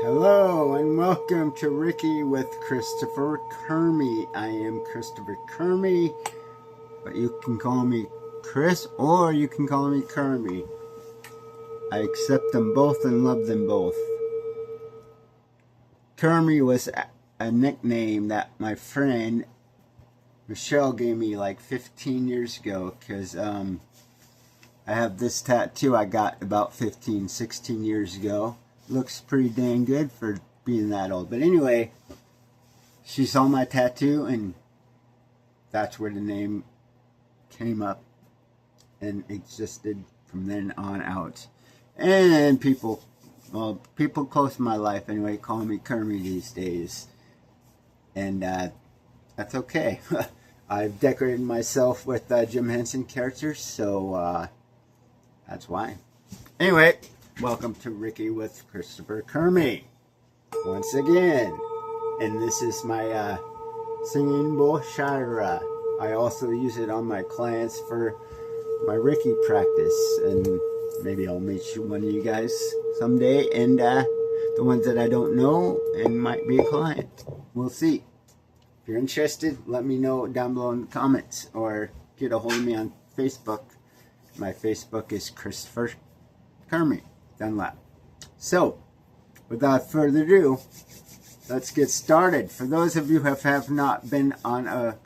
Hello and welcome to Reiki with Christopher Kermie. I am Christopher Kermie, but you can call me Chris or you can call me Kermie. I accept them both and love them both. Kermie was a nickname that my friend Michelle gave me like 15 years ago because I have this tattoo I got about 15, 16 years ago. Looks pretty dang good for being that old. But anyway, she saw my tattoo and that's where the name came up and existed from then on out. And people close to my life anyway call me Kermie these days. And that's okay. I've decorated myself with Jim Henson characters, so that's why. Anyway, welcome to Reiki with Christopher Kermie once again. And this is my singing bowl chakra. I also use it on my clients for my Reiki practice. And maybe I'll meet one of you guys someday. And the ones that I don't know and might be a client. We'll see. If you're interested, let me know down below in the comments. Or get a hold of me on Facebook. My Facebook is Christopher Kermie. Dunlap. So, without further ado, let's get started. For those of you who have not been on a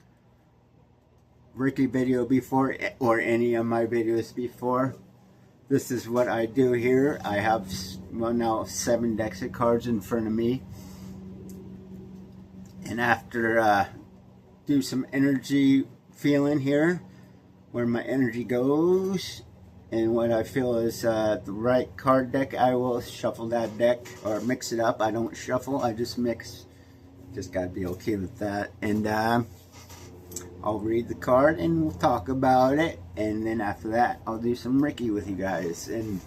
Reiki video before, or any of my videos before, this is what I do here. I have, well, now 7 decks of cards in front of me. And after, do some energy feeling here, where my energy goes. And what I feel is the right card deck, I will shuffle that deck or mix it up. I don't shuffle, I just mix. Just gotta be okay with that. And I'll read the card and we'll talk about it. And then after that, I'll do some Reiki with you guys. And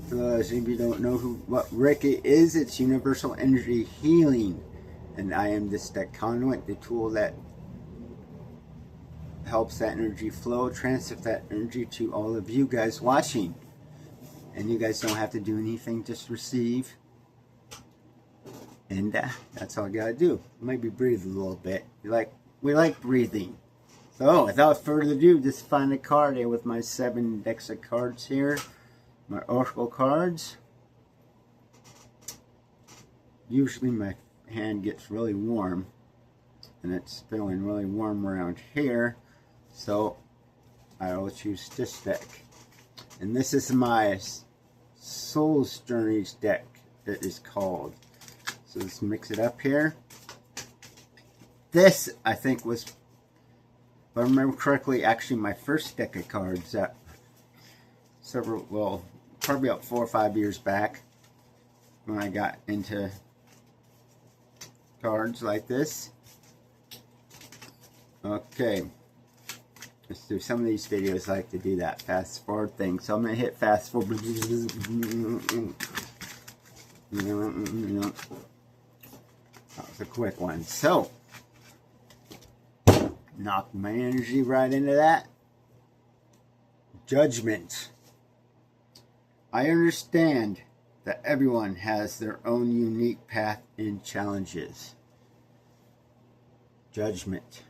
for those of you who don't know what Reiki is, it's universal energy healing. And I am this deck conduit, the tool that helps that energy flow, transfer that energy to all of you guys watching. And you guys don't have to do anything, just receive. And that's all you gotta do. Maybe breathe a little bit. We like breathing. So without further ado, just find a card here with my 7 decks of cards here. My oracle cards. Usually my hand gets really warm. And it's feeling really warm around here. So I will choose this deck. And this is my Soul's Journeys deck, it is called. So let's mix it up here. This, I think, was, if I remember correctly, actually my first deck of cards that probably about 4 or 5 years back when I got into cards like this. Okay. Let's do some of these videos. I like to do that fast forward thing. So I'm going to hit fast forward. That was a quick one. So, knock my energy right into that. Judgment. I understand that everyone has their own unique path and challenges. Judgment.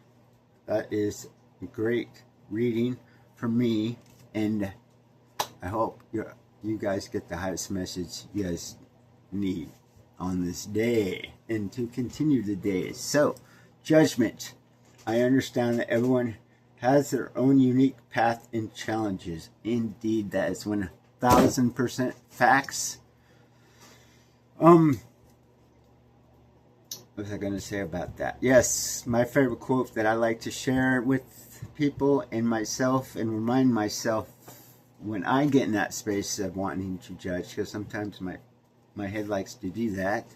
That is great reading for me, and I hope you guys get the highest message you guys need on this day and to continue the day. So, judgment. I understand that everyone has their own unique path and challenges. Indeed, that is 1000% facts. What was I going to say about that? Yes, my favorite quote that I like to share with people and myself and remind myself when I get in that space of wanting to judge, because sometimes my head likes to do that.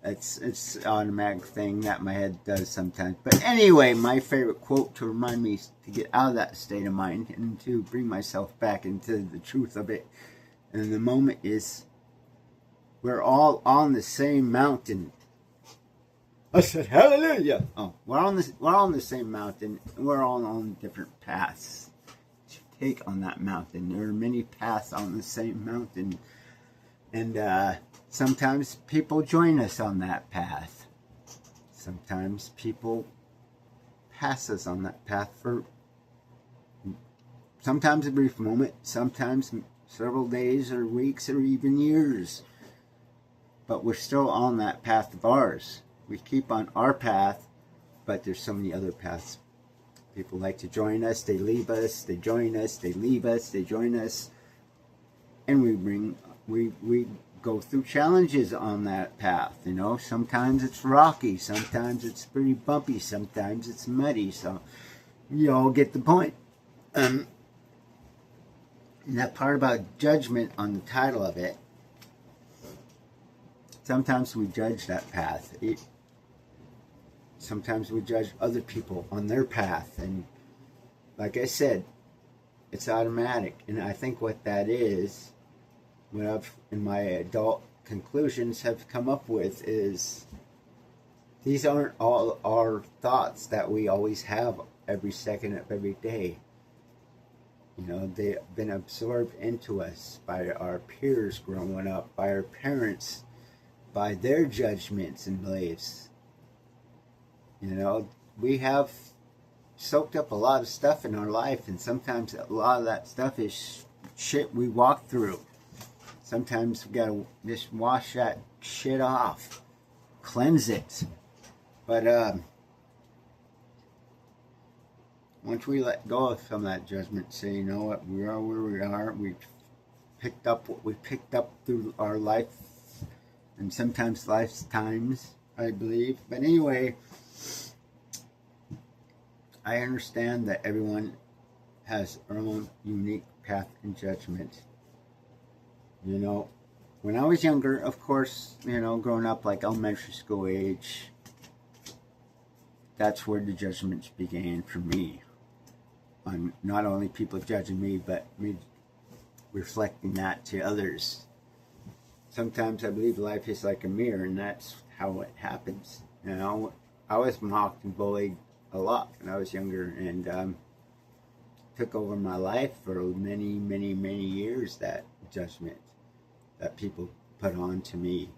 It's an automatic thing that my head does sometimes. But anyway, my favorite quote to remind me to get out of that state of mind and to bring myself back into the truth of it in the moment is, we're all on the same mountain. I said, hallelujah. Oh, we're on the same mountain. We're all on different paths to take on that mountain. There are many paths on the same mountain. And sometimes people join us on that path. Sometimes people pass us on that path for sometimes a brief moment, sometimes several days or weeks or even years. But we're still on that path of ours. We keep on our path, but there's so many other paths. People like to join us, they leave us, they join us, they leave us, they join us. And we go through challenges on that path, you know. Sometimes it's rocky, sometimes it's pretty bumpy, sometimes it's muddy, so you all get the point. And that part about judgment on the title of it, sometimes we judge that path. Sometimes we judge other people on their path. And like I said, it's automatic. And I think what that is, what I've, in my adult conclusions, have come up with is these aren't all our thoughts that we always have every second of every day. You know, they've been absorbed into us by our peers growing up, by our parents, by their judgments and beliefs. You know, we have soaked up a lot of stuff in our life, and sometimes a lot of that stuff is shit we walk through. Sometimes we gotta just wash that shit off, cleanse it. But once we let go of some of that judgment, say, you know what, we are where we are. We've picked up what we picked up through our life, and sometimes lifetimes, I believe. But anyway, I understand that everyone has their own unique path and judgment. You know, when I was younger, of course, you know, growing up like elementary school age, that's where the judgments began for me. On not only people judging me, but me reflecting that to others. Sometimes I believe life is like a mirror, and that's how it happens. You know, I was mocked and bullied a lot when I was younger, and took over my life for many, many, many years, that judgment that people put on to me,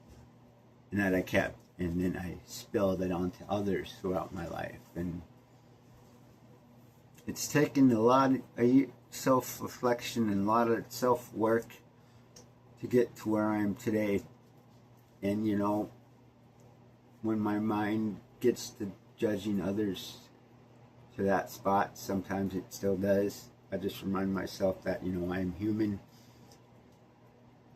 and that I kept, and then I spilled it onto others throughout my life. And it's taken a lot of self-reflection and a lot of self-work to get to where I am today. And you know, when my mind gets to judging others to that spot, sometimes it still does, I just remind myself that, you know, I'm human.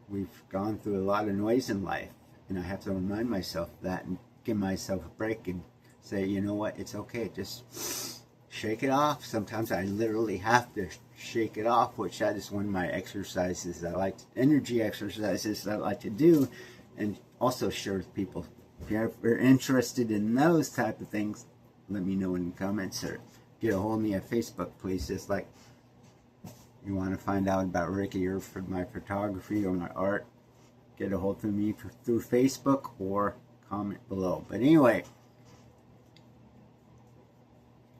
We've gone through a lot of noise in life, and I have to remind myself of that and give myself a break and say, you know what, it's okay, just shake it off. Sometimes I literally have to shake it off, which that is one of my exercises that I like, energy exercises that I like to do, and also share with people. If you're interested in those type of things, let me know in the comments, or get a hold of me at Facebook, please. Just like you want to find out about Reiki or for my photography or my art, get a hold of me through Facebook or comment below. But anyway,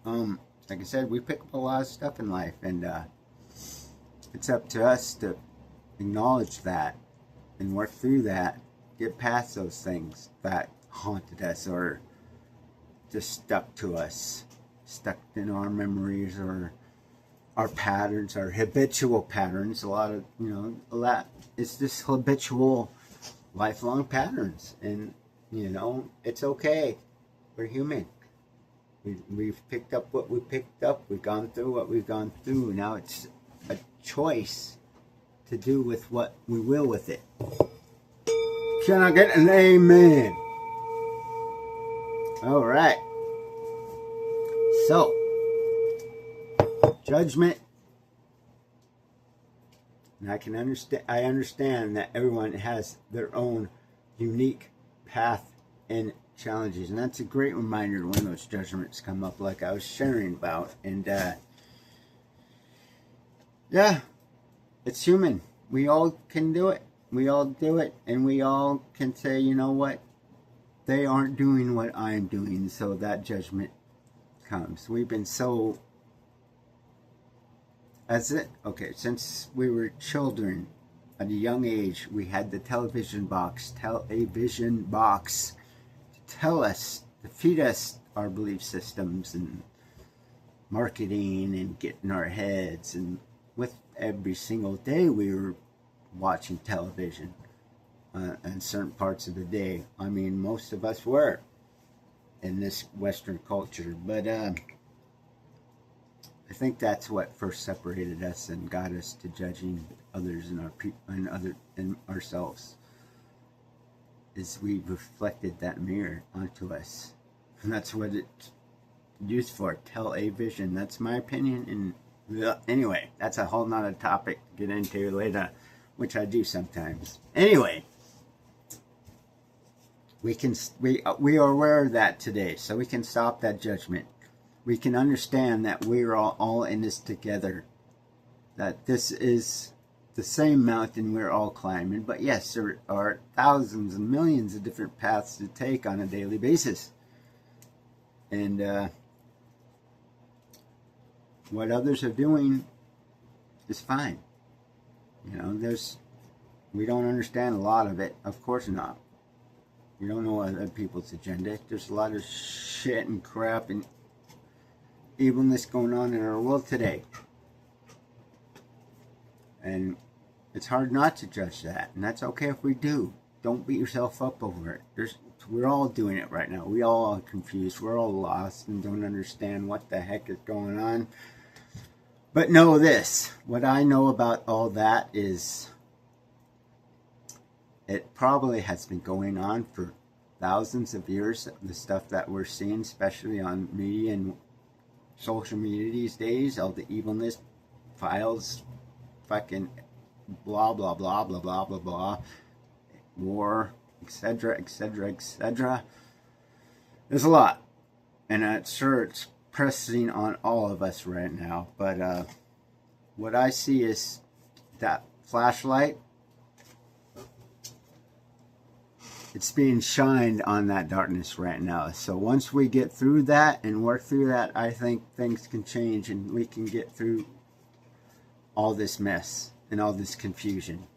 like I said, we pick up a lot of stuff in life, and it's up to us to acknowledge that and work through that, get past those things that haunted us or just stuck to us, stuck in our memories or our patterns, our habitual patterns. A lot of, you know, a lot, it's this habitual lifelong patterns, and you know, it's okay. We're human. We've picked up what we picked up. We've gone through what we've gone through. Now it's a choice to do with what we will with it. Can I get an amen? All right. So, judgment. And I understand that everyone has their own unique path and challenges, and that's a great reminder when those judgments come up, like I was sharing about. And yeah, it's human. We all can do it. We all do it, and we all can say, you know what, they aren't doing what I'm doing, so that judgment comes. We've been so, since we were children, at a young age, we had the television box to tell us, to feed us our belief systems and marketing and get in our heads. And with every single day we were watching television in certain parts of the day. I mean, most of us were in this Western culture, but I think that's what first separated us and got us to judging others and ourselves. Is we reflected that mirror onto us, and that's what it's used for. Television. That's my opinion. And anyway, that's a whole nother topic to get into later, which I do sometimes. Anyway, we are aware of that today, so we can stop that judgment. We can understand that we are all in this together. That this is the same mountain we're all climbing. But yes, there are thousands and millions of different paths to take on a daily basis. And what others are doing is fine. You know, we don't understand a lot of it. Of course not. We don't know other people's agenda. There's a lot of shit and crap and evilness going on in our world today. And it's hard not to judge that. And that's okay if we do. Don't beat yourself up over it. We're all doing it right now. We all are confused. We're all lost and don't understand what the heck is going on. But know this. What I know about all that is it probably has been going on for thousands of years. The stuff that we're seeing, especially on media and social media these days, all the evilness, files, fucking blah, blah, blah, blah, blah, blah, blah, war, etc., etc., etc. There's a lot. And I'm sure it's pressing on all of us right now. But what I see is that flashlight. It's being shined on that darkness right now. So once we get through that and work through that, I think things can change and we can get through all this mess and all this confusion.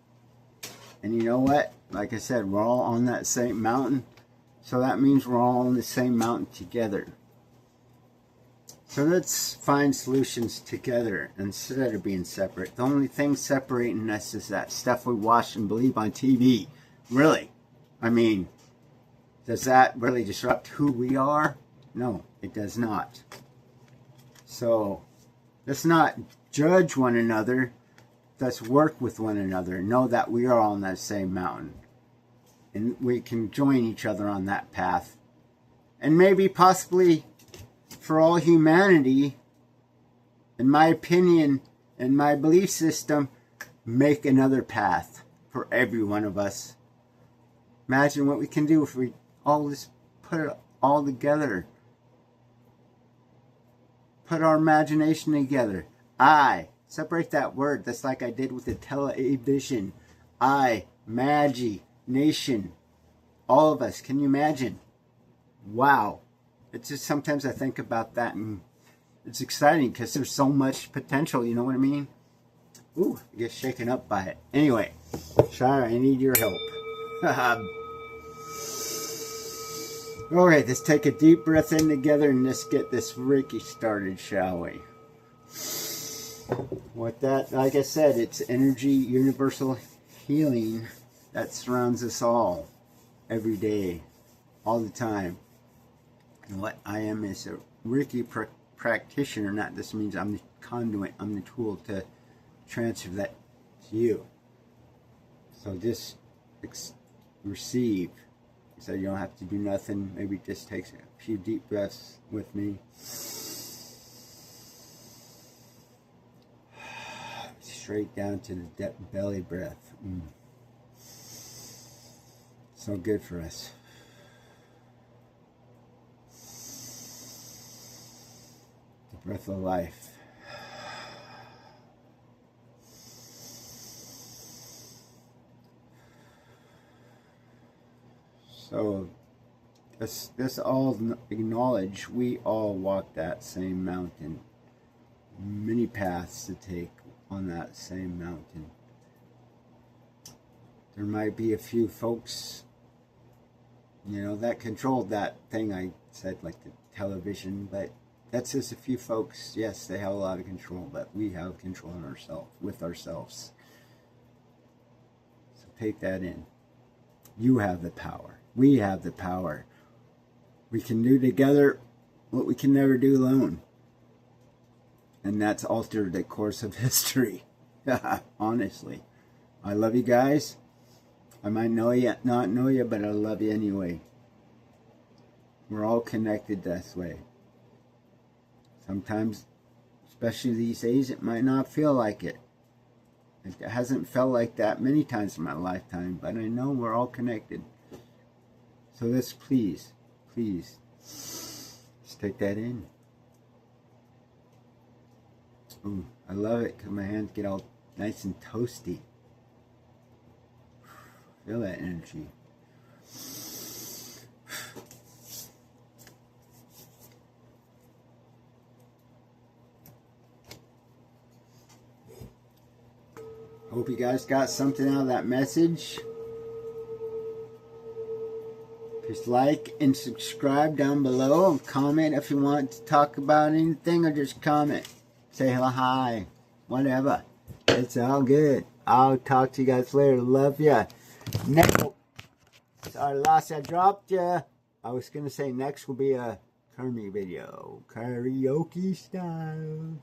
And you know what? Like I said, we're all on that same mountain. So that means we're all on the same mountain together. So let's find solutions together instead of being separate. The only thing separating us is that stuff we watch and believe on TV. Really. I mean, does that really disrupt who we are? No, it does not. So let's not judge one another. Let's work with one another. Know that we are on that same mountain. And we can join each other on that path. And maybe possibly for all humanity, in my opinion, and my belief system, make another path for every one of us. Imagine what we can do if we all just put it all together. Put our imagination together. Separate that word. That's like I did with the television. Nation. All of us. Can you imagine? Wow. It's just sometimes I think about that and it's exciting because there's so much potential. You know what I mean? Ooh, I get shaken up by it. Anyway, Shire, I need your help. Alright, let's take a deep breath in together and let's get this Reiki started, shall we? With that, like I said, it's energy, universal healing that surrounds us all, every day, all the time. And what I am is a Reiki practitioner. Not this means I'm the conduit, I'm the tool to transfer that to you. So just receive. So you don't have to do nothing. Maybe just take a few deep breaths with me. Straight down to the belly breath. So good for us. The breath of life. So let's all acknowledge we all walk that same mountain. Many paths to take on that same mountain. There might be a few folks, you know, that controlled that thing I said, like the television, but that's just a few folks. Yes, they have a lot of control, but we have control in ourselves, with ourselves. So take that in. You have the power. We have the power. We can do together what we can never do alone. And that's altered the course of history. Honestly. I love you guys. I might know you, not know you, but I love you anyway. We're all connected this way. Sometimes, especially these days, it might not feel like it. It hasn't felt like that many times in my lifetime, but I know we're all connected. So let's please, just take that in. Ooh, I love it because my hands get all nice and toasty. Feel that energy. Hope you guys got something out of that message. Just like and subscribe down below and comment if you want to talk about anything, or just comment. Say hi. Whatever. It's all good. I'll talk to you guys later. Love ya. Next. Sorry, last I dropped ya. I was going to say next will be a Kermie video. Karaoke style.